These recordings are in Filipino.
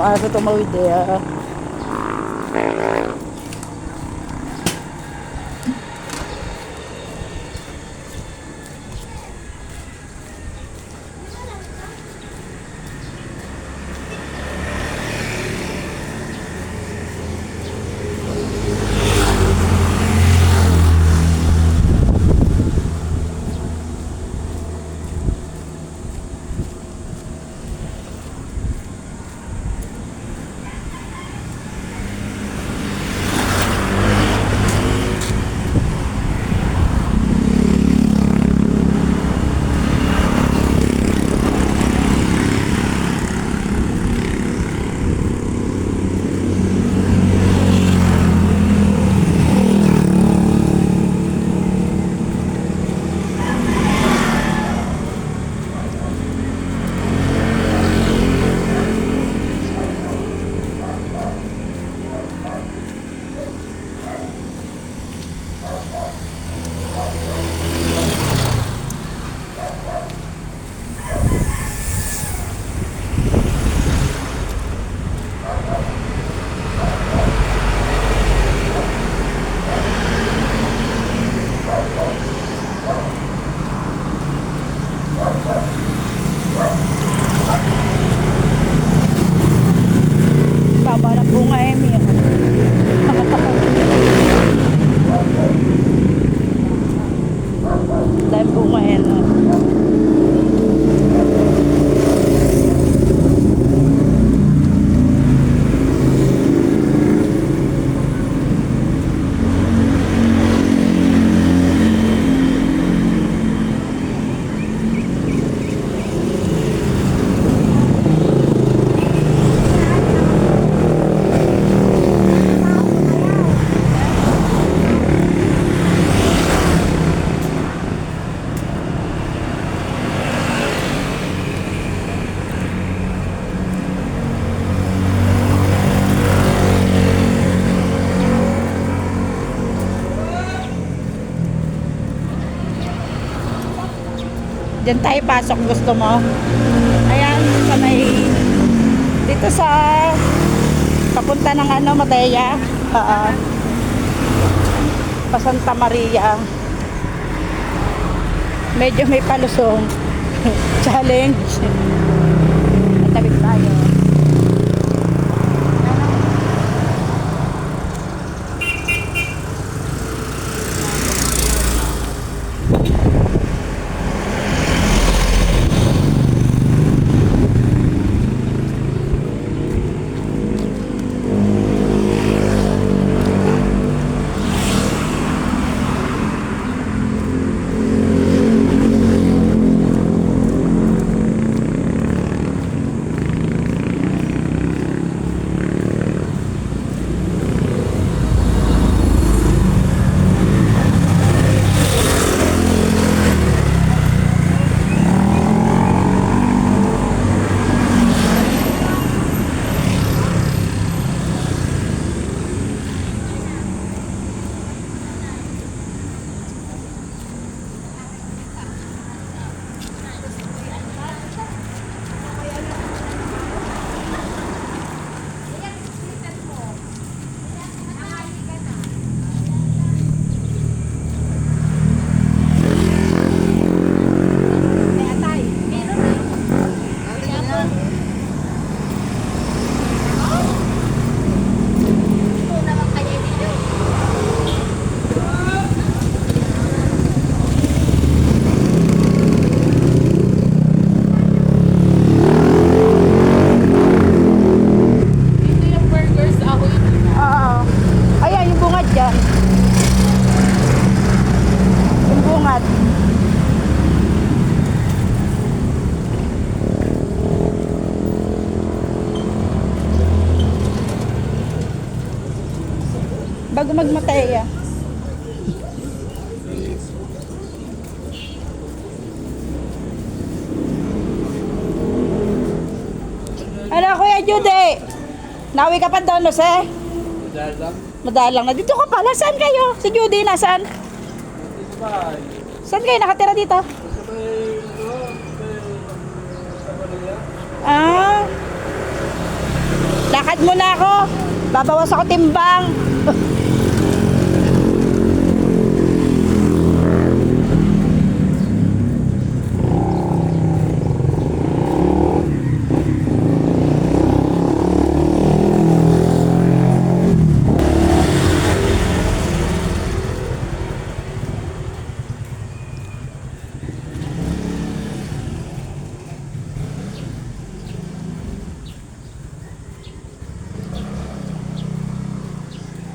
yung aso tumawid eh. Baba ng bunga Emi. Dahil bunga yan. Diyan tayo pasok, gusto mo? Ayan, sa may dito sa papunta ng ano, Mataya. Pa Santa Maria. Medyo may palusong. Challenge. Matawid tayo. Bago magmatay ah. Ano Kuya Judy? Nawi ka pa doon, no, se? Madalang na. Dito ka pala. Saan kayo? Si Judy, nasaan? Saan kayo nakatira dito? Ah. Lakad muna ako. Babawas ako timbang.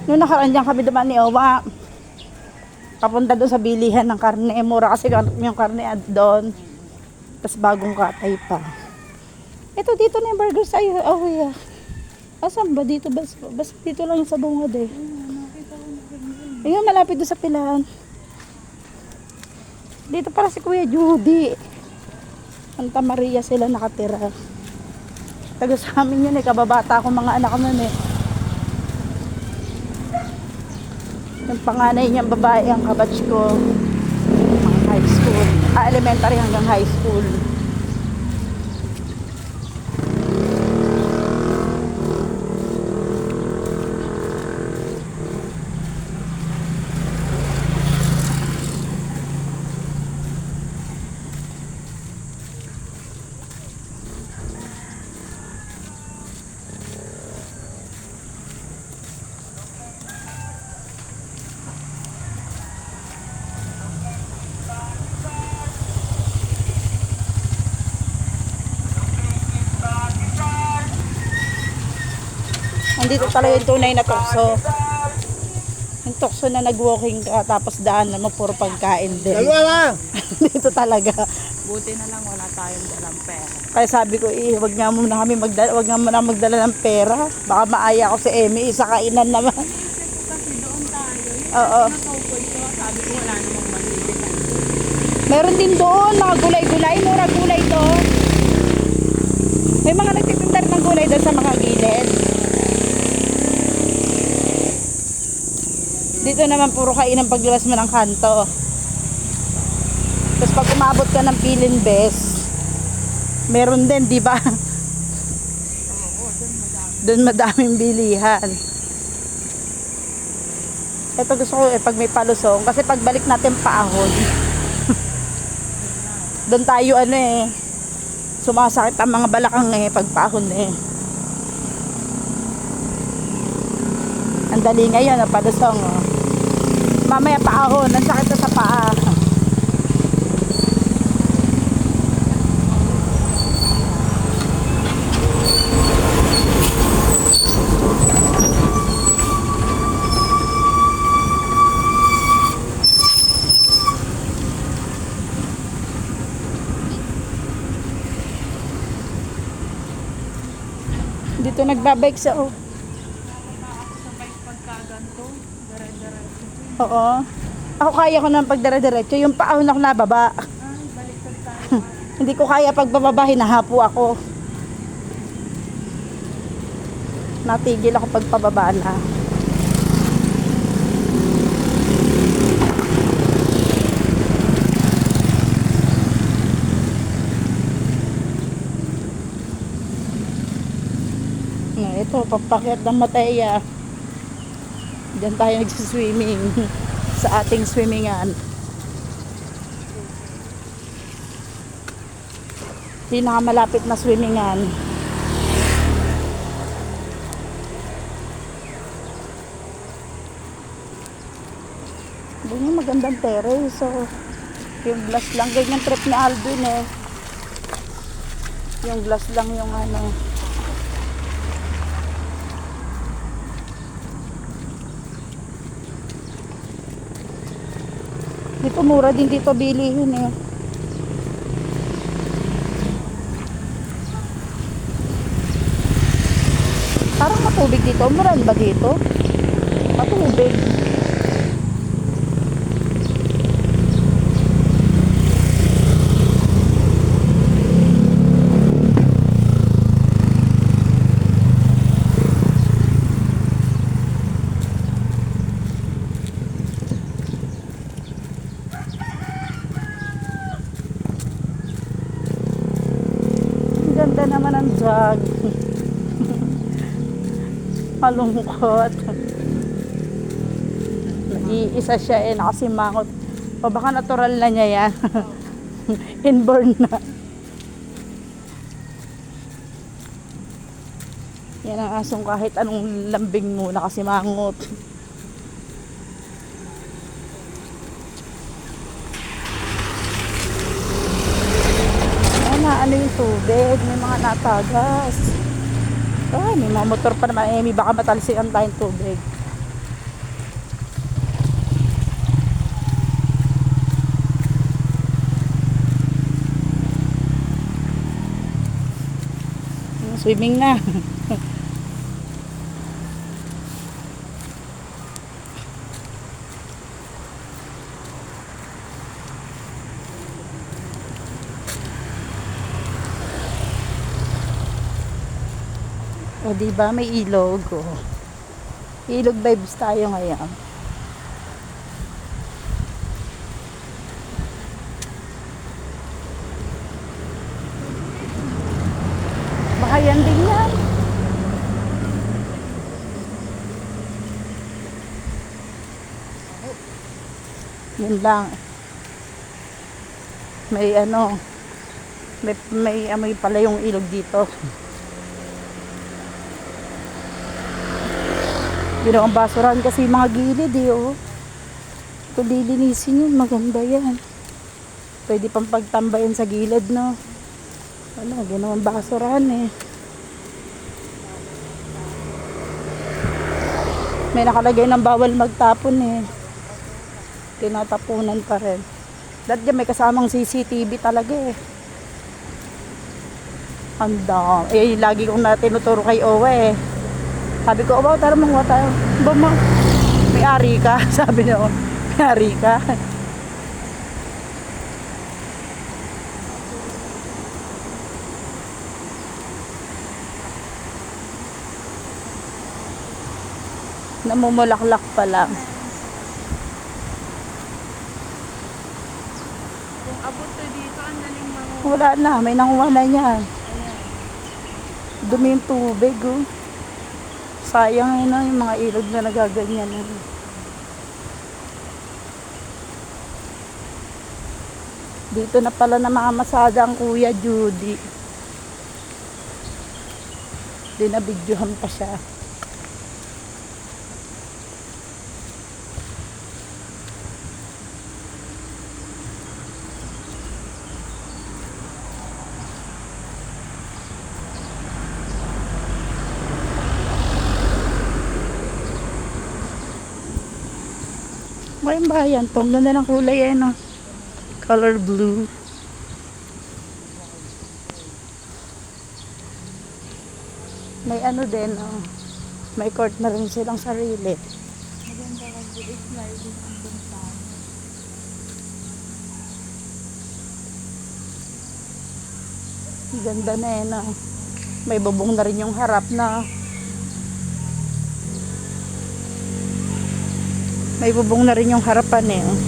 Noong nakaraan dyan kami dumaan ni Owa. Papunta doon sa bilihan ng karne. Mura kasi yung karne doon. Tapos bagong katay pa. Ito dito na yung burger sa'yo. Oh yeah. Asan ba dito? Basta dito lang yung sa bungad eh. Ayun, malapit doon sa pilahan. Dito para si Kuya Judy. Santa Maria sila nakatira. Taga sa amin yun eh. Kababata ako mga anak ko nun eh. Yung panganay niyang babae ang kabatch ko. Mga high school. Elementary hanggang high school. Andito talaga yung tunay na tukso. Yung tukso na nag-walking ka tapos daan naman puro pagkain din. Dalawa lang! Dito talaga. Buti na lang wala tayong dalang pera. Kaya sabi ko, wag nga muna kami magdala ng pera. Baka maaya ako si Emmy, isa kainan naman. Kasi doon tayo, Oo. nakaupoy ko, sabi ko wala namang mabibili. Meron din doon, mga gulay-gulay, mura gulay to. May mga nagtitinda rin ng gulay doon sa mga gilid. Dito naman puro kainan paglabas mo ng kanto. Tapos pag umabot ka ng Pilin Bes, meron din, di ba? Doon madaming bilihan. Ito gusto ko pag may palusong, kasi pagbalik natin paahon. Doon tayo sumasakit ang mga balakang pag paahon Ang dali ngayon, palusong. Mamaya paahon, ang sakit na sa paa. Dito nagbabike sa Oo. Ako kaya ko nang pagdara-diretso. Yung paahon ako nababa. Hindi ko kaya pagbababa, hinahapo ako. Natigil ako pagpababa na. Ito, pampakyat ng Mataya. Diyan tayo nagsiswimming sa ating swimmingan. Pinakamalapit na swimmingan. Ganyan magandang terrace. So, yung glass lang. Ganyan trip ni Alvin Yung glass lang yung Dito mura din dito bilihin Parang matubig dito. Muran ba dito? Matubig. Ganda naman ang jog. Malungkot. Nag-iisa siya nakasimangot. O baka natural na niya yan. Inborn na. Yan ang asong kahit anong lambing mo nakasimangot. Ano yung tubig, may mga natagas. Ay, may mga motor pa naman. May baka matalsikan tayong tubig. Swimming na. O diba may ilog oh. Ilog vibes tayo ngayon. Baka yan din yan. Yun lang. May may amoy pala yung ilog dito. Ginawang basurahan kasi yung mga gilid oh. Kung dilinisin yun, maganda yan. Pwede pang pagtambayan sa gilid, no? Ano, ginawang basurahan eh. May nakalagay ng bawal magtapon eh. Tinatapunan pa rin. Dati may kasamang CCTV talaga eh. Handa. Eh, lagi kong tinuturo kay Owe eh. Sabi ko, "Owa, tara manguha tayo." "Ba, may ari ka?" Sabi niya, "May ari ka?" Namumulaklak pa lang. Kung abot to dito, ang daling manguha. Wala na, may nanguha na yan. Dumi yung tubig oh. Sayang yun yung mga ilog na nagaganyan. Dito na pala na makamasada ang Kuya Judy. Dinabidyohan pa siya. May bayan to. Ang ganda ng kulay eh, no? Color blue. May ano din, oh. May court na rin silang sarili. Maganda kasi sliding ang bintana. Ganda na eh, no? May bubong na rin yung harap na. May bubong na rin yung harapan eh. Oh.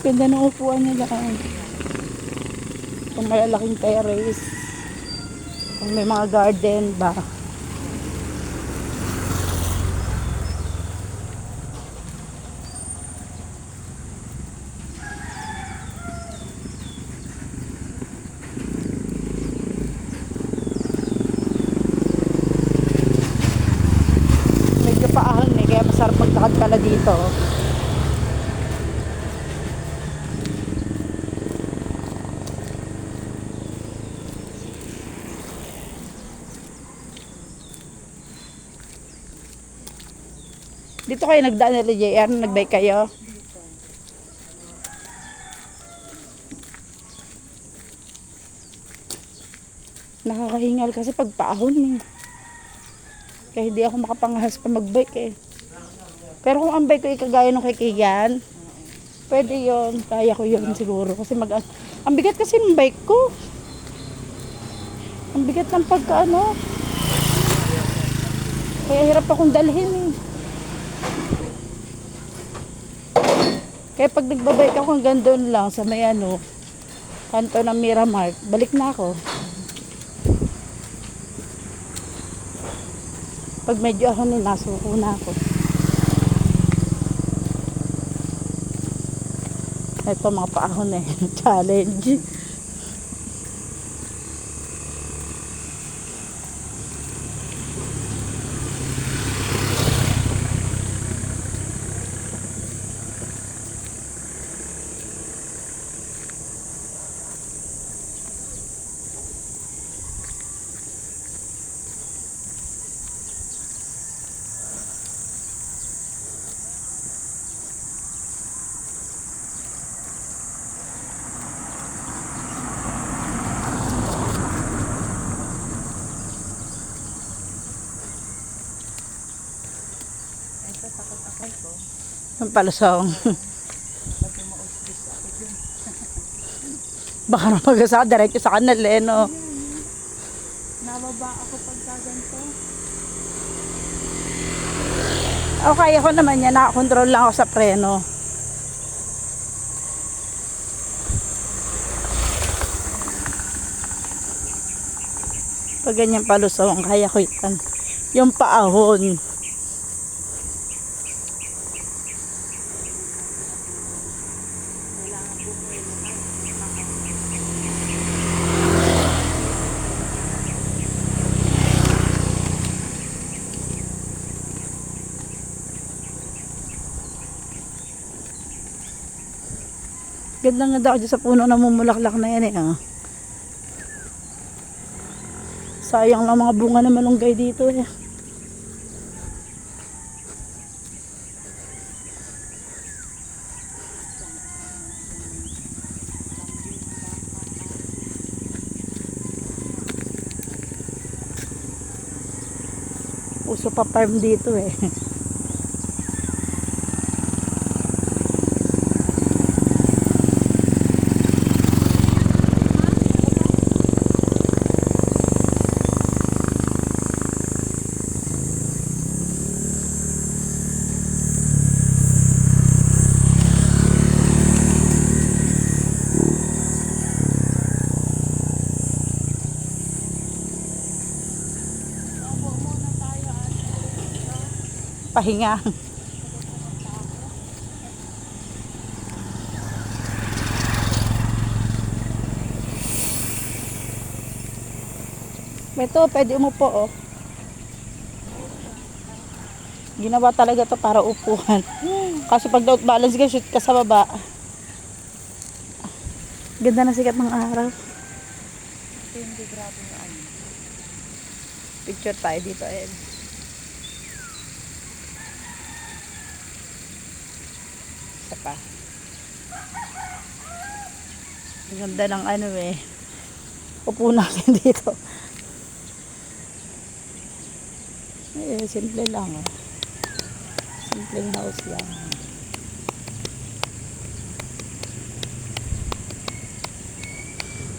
Ganda ng upuan nila. Kung malalaking terrace. Kung may mga garden ba. Medyo paahon eh. Kaya masarap magtakad pala dito. Dito kayo nagdaan nila JR, nagbike kayo. Dito. Nakakahingal kasi pag paahon eh. Kaya hindi ako makapangahas pa magbike eh. Pero kung ang bike ko ikagaya nung kay Kian, pwede yon, kaya ko yon siguro. Kasi ang bigat kasi ng bike ko. Ang bigat ng pagkaano. Kaya hirap akong dalhin eh. Kaya pag nagbabike ako hanggang doon lang sa may ano, kanto ng Miramar, balik na ako. Pag medyo ako nasuko na ako. Ito mga paahon eh. Challenge. Ito, takot-takot ko. Ang palusong. Pati mausbis ako dun. Baka na mag-asa diretso sa kanal eh, no? Nababa ako pagka ganito. O kaya ko naman yan, nakakontrol lang ako sa preno. Pag ganyan palusong, kaya ko yan. Yung paahon. Ganda nga daw dyan sa puno na mumulaklak na yan eh. Ah. Sayang lang mga bunga na malunggay dito eh. Uso pa farm dito eh. Pahinga. Ito, pwede umupo oh. Ginawa talaga to para upuan. Kasi pag out balance ka, shoot ka sa baba. Ganda na sikat ng araw. Ito hindi grabe na ano. Picture tayo dito, Ed. Isa pa. Ang ganda ng ano eh. Upo natin dito. Eh, simple lang oh. Simpleng house lang.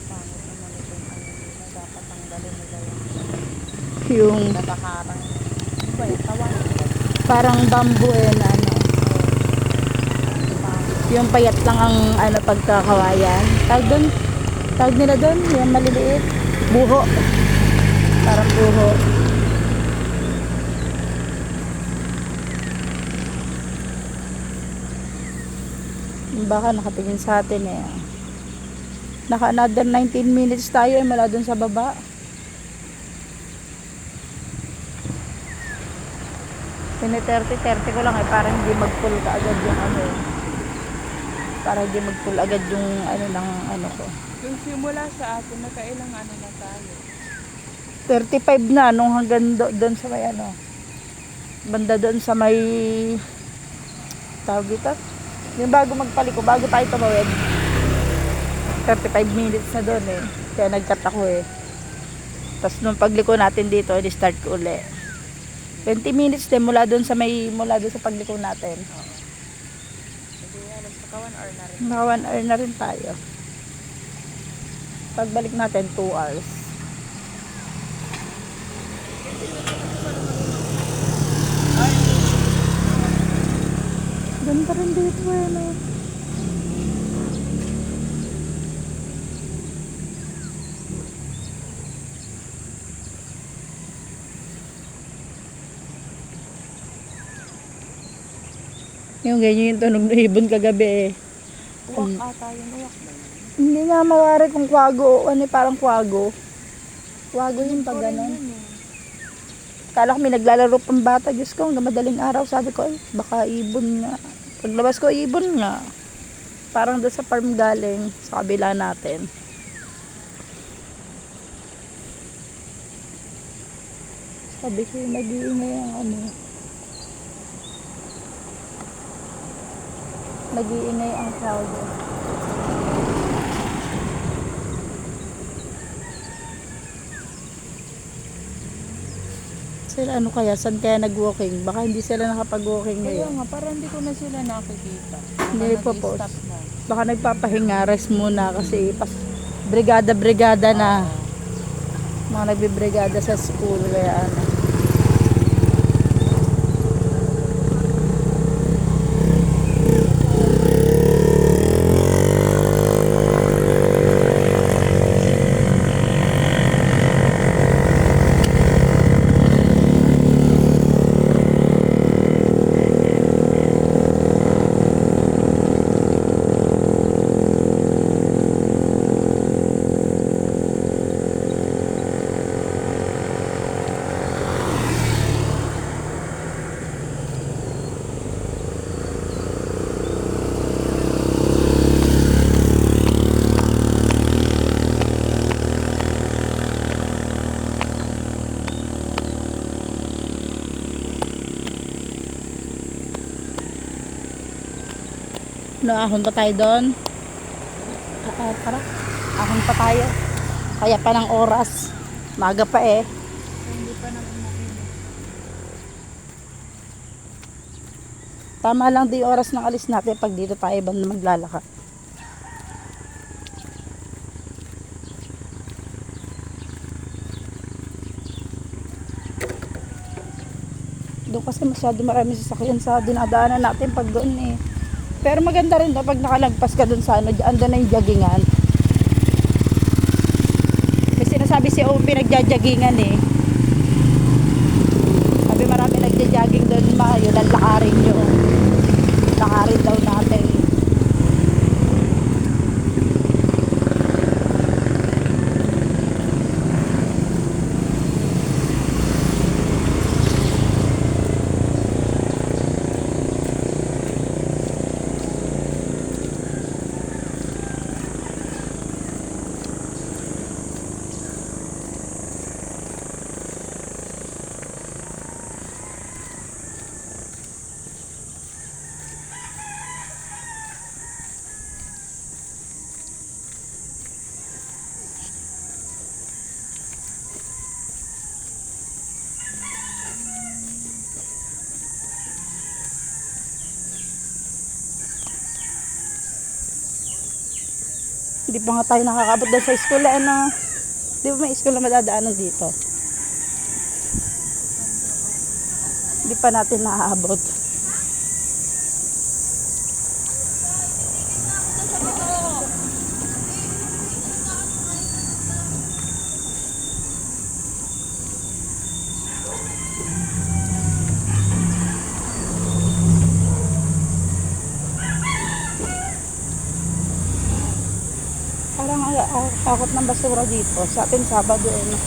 Pangit naman itong ano nila. Dapat tanggalin nila Yung yung nakakarang. Ano ba yung tawan? parang bamboo eh na ano. Yung payat lang ang ano pagkakawayan. Tawag nila doon, yung maliliit. Buho. Parang buho. Baka nakatingin sa atin eh. Naka another 19 minutes tayo eh mula dun sa baba. Pini 30 ko lang eh para hindi mag-pull ka agad yung ano eh. Para hindi mag-pull agad yung ano ng ano ko. Yung simula sa atin, nakailang ano na tayo. 35 na nung hanggang doon sa may ano. Banda doon sa may tawag dito. Yung bago magpaliko, bago tayo tumawid. 35 minutes na doon eh. Kaya nag-cut ako eh. Tapos nung pagliko natin dito, i-start ko uli. 20 minutes din mula doon sa pagliko natin. Hindi, alas ka 1 hour na rin. Mga 1 hour na rin tayo. Pagbalik natin, 2 hours. Ganda rin dito eh, no? Yung ganyan yung tunog ng ibon kagabi eh. Uwak ata yun, uwak ba yun? Hindi nga mawari kung kwago. Ano parang kwago. Kwago yung pag ganon. Yun eh. Kala ko may naglalaro pang bata. Diyos ko, hanggang madaling araw. Sabi ko, ay, baka ibon nga. Paglabas ko, ibon nga. Parang doon sa farm galing. Sa kabila natin. Sabi ko, nag-iingay ang ano. Nag-iingay ang kwago. Sila ano kaya, saan kaya nag-walking? Baka hindi sila nakapag-walking Kaya ngayon. nga, parang hindi ko na sila nakikita. Hindi po po. Nag-stop na. Baka nagpapahinga, rest muna kasi brigada-brigada na. Mga nagbibrigada sa school kaya ano. Ahon pa tayo doon. Tara. Ahon pa tayo. Kaya pa ng oras. Maga pa eh. Hindi pa naman makita. Tama lang din yung oras ng alis natin pag dito tayo banda maglalakad. Doon kasi masyado marami sasakyan sa dinadaanan natin pag doon eh. Pero maganda rin daw pag nakalagpas ka doon sa ano, andun na yung joggingan. May sinasabi si OP nagjajaggingan eh. Sabi marami nagja-jogging doon, yun ang lakarin nyo. Lakarin daw natin. Hindi pa nga tayo nakakabot doon sa school eh, ano. Di ba may school na madadaanan dito? Hindi pa natin naaabot. Parang takot ng basura dito. Sa atin Sabado eh. No?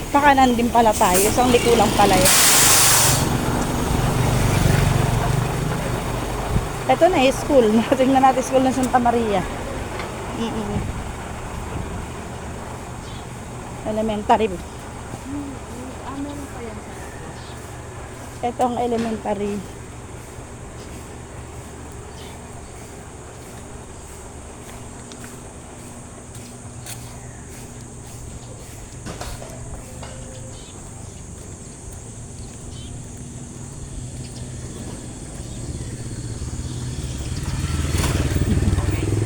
Pakanan din pala tayo. Isang liko lang pala yan. Ito na eh, school. Tingnan natin school ng Santa Maria. Elementary. Meron pa yan sa Ito ang elementary.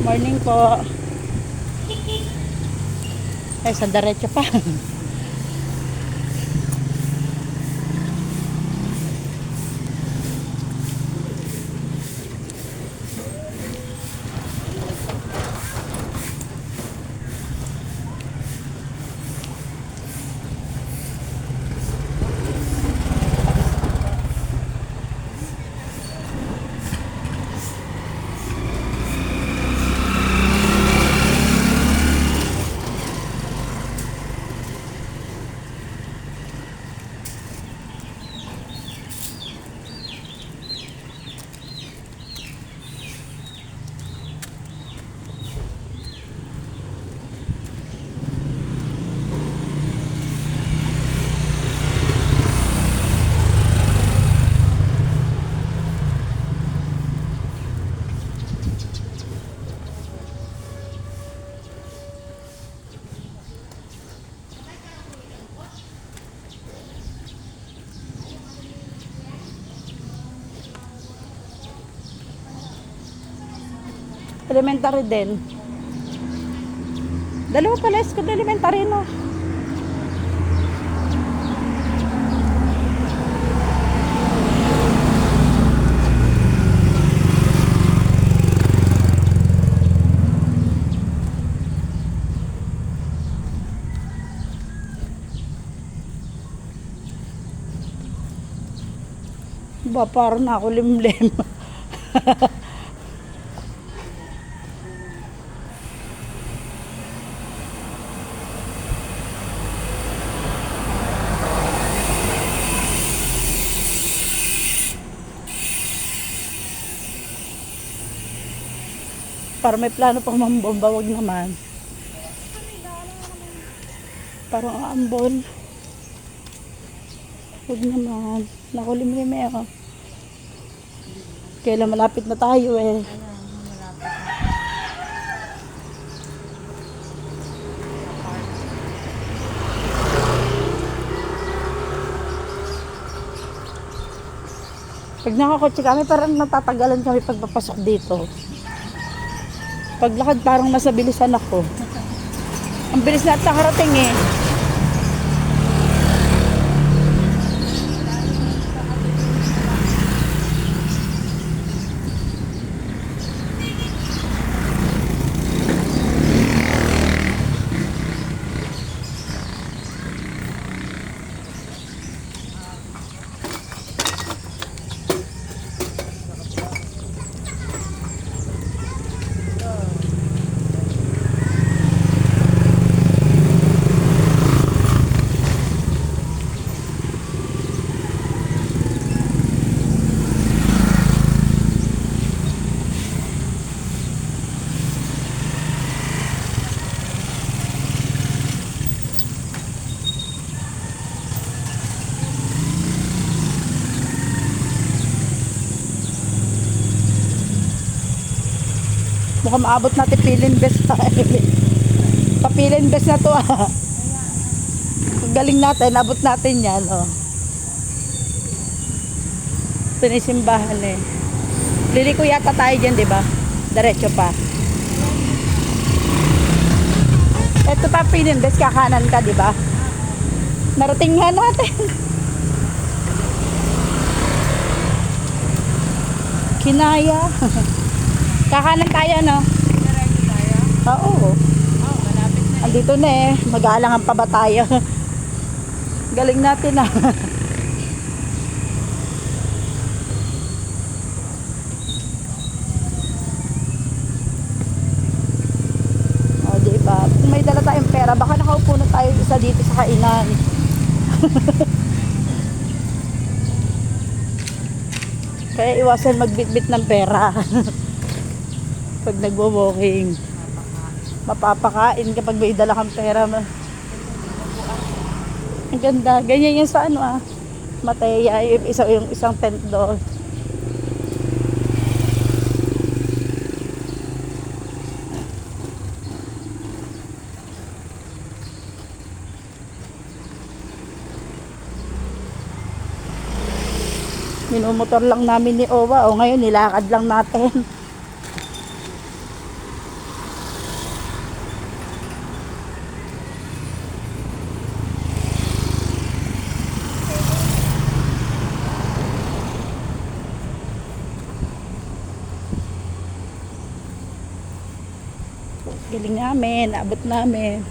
Morning po. Ay, sa diretso pa. Elementary din. Dalawa pala school elementary, no? Ba, parang ako limlim. Para may plano pang mambomba, wag naman. Parang aambon. Wag naman. Nakulimlim eh. Oh. Kailan malapit na tayo eh. Pag nakakotse kami, parang natatagalan kami pagpapasok dito. Paglakad parang nasa bilisan ako. Ang bilis na at nakarating eh. Mukhang maabot natin pilin best tayo. Papilin best na to ah. Galing natin, abot natin yan oh. Pinisimbahan eh. Liliko yata tayo dyan, di ba? Diretso pa. Ito pa pilin best, kakanan ka, di ba? Narating nga natin. Kinaya. Kakanan tayo, no? Diretso tayo? Oo. Oh, malapit na. Andito na eh. Mag-aalangan pa ba tayo? Galing natin ah. O, diba? Kung may dala tayong pera, baka nakaupo na tayo isa dito sa kainan. Kaya iwasan magbitbit ng pera. Pag nagwo-walking. Mapapakain kapag may dala kang pera. Ang ganda. Ganyan yan sa ano Mateya. Yung isang tent doon. Minumotor lang namin ni Owa. O ngayon nilakad lang natin. Galing namin, naabot namin.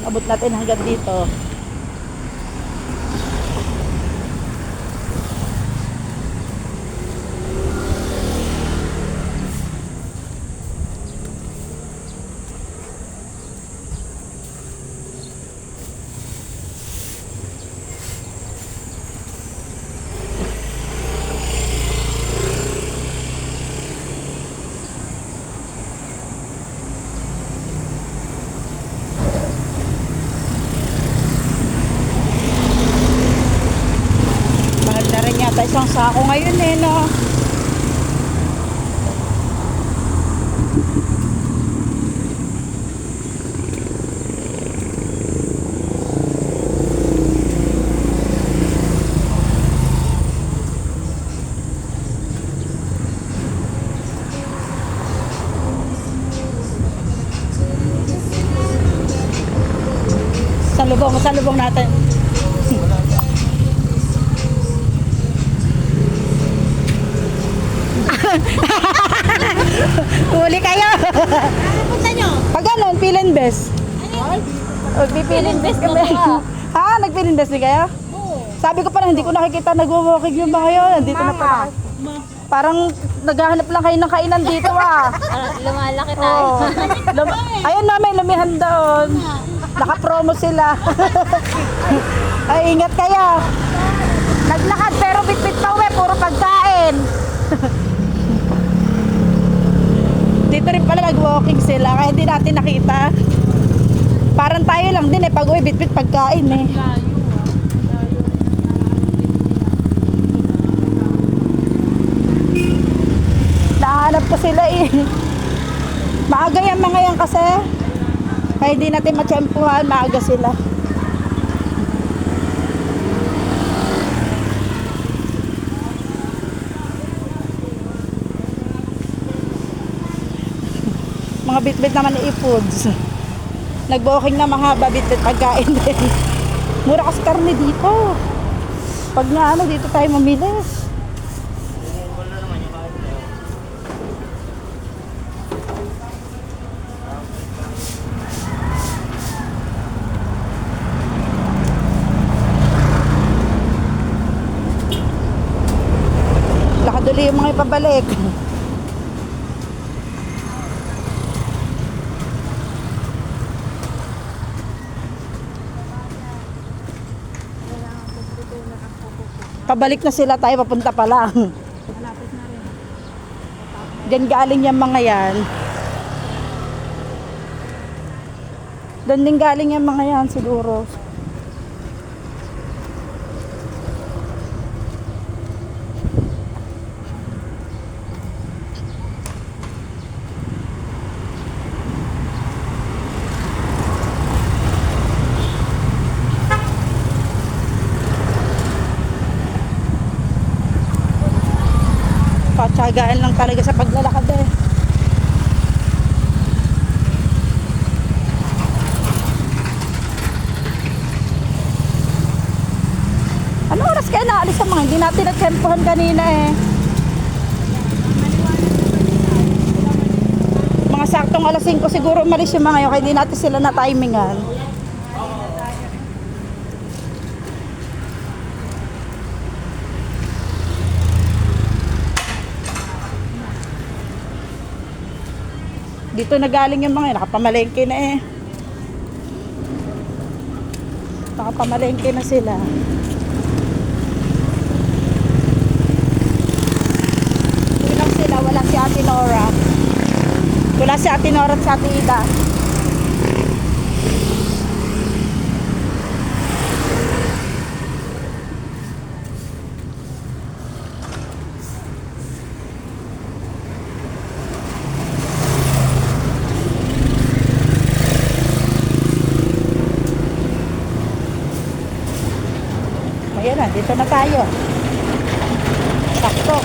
Naabot natin hanggang dito. Mahal na rin yata isang sako ngayon no? Salubong natin. Huli kayo. Ano punta nyo? Pag ganon, Pilinbes. O, Pilinbes kami. Ha? Nagpilinbes din kayo? Oo. Sabi ko pala, hindi ko nakikita nagwo-walking yung mga yun. Nandito na pala. Parang naghahanap lang kayo ng kainan dito Lumalaki tayo. Oo. Ayun namin, lumihan doon. Naka-promo sila. Ay, ingat kayo. Naglakad pero bit-bit pa uwi, puro pagkain. Dito rin pala nag-walking sila, kaya hindi natin nakita. Parang tayo lang din pag uwi, bit-bit pagkain Nahanap ko sila Maaga yung mga yan kasi. Kaya hindi natin matsyempuhan, maaga sila. Mga bit-bit naman ni e-foods. Nag-walking na mahaba, bit-bit pagkain din. Mura kasi karne dito. Pag nga dito tayo mamili. Lakad yung mga ipabalik. Pabalik na sila tayo, papunta pa lang. Diyan galing yung mga yan. Doon din galing yung mga yan siguro. Patsagaan lang talaga sa paglalakad Ano oras kaya naalis sa mga? Hindi natin nagtempohan kanina Mga saktong alas 5 siguro umalis yung mga yun, kaya hindi natin sila na timingan. Dito na galing yung mga yun, nakapamalengke na Nakapamalengke na sila. Kulang sila, wala si Ate Nora. Wala si Ate Nora at si Ate Ida. Ayan na, dito na tayo. Sakto.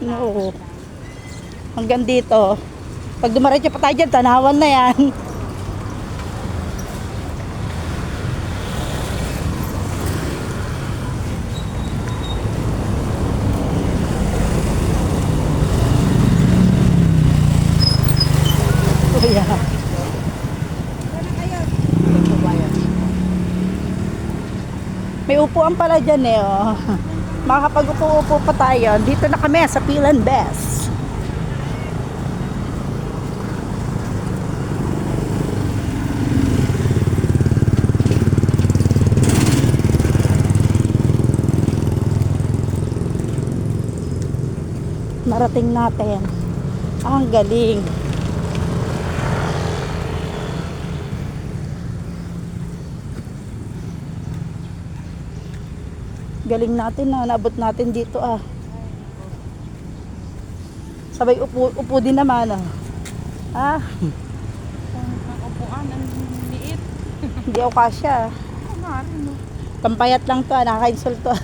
Oo. Hanggang dito. Pag dumaretso pa tayo dyan, tanawan na yan. Kuya. May upuan pala dyan eh. Oh. Makakapag-upo-upo pa tayo. Dito na kami sa Pilan Best. Narating natin. Ang galing. Galing natin na naabot natin dito ah. Sabay upo din naman ah. Ah, Ang upuan, ang liit. hindi ako kasya. Ano? Pampayat lang to ah, nakaka-insult to.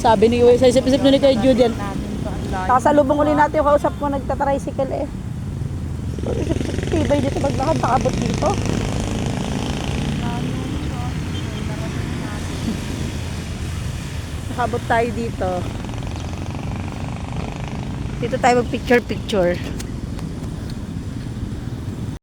Sabi ni sa isip-isip na ni kay Julian. Kasalubong uli natin yung kausap ko nagtatricycle eh. Tibay dito maglakad, nakabot dito. Nakabot tayo dito. Dito tayo mag picture.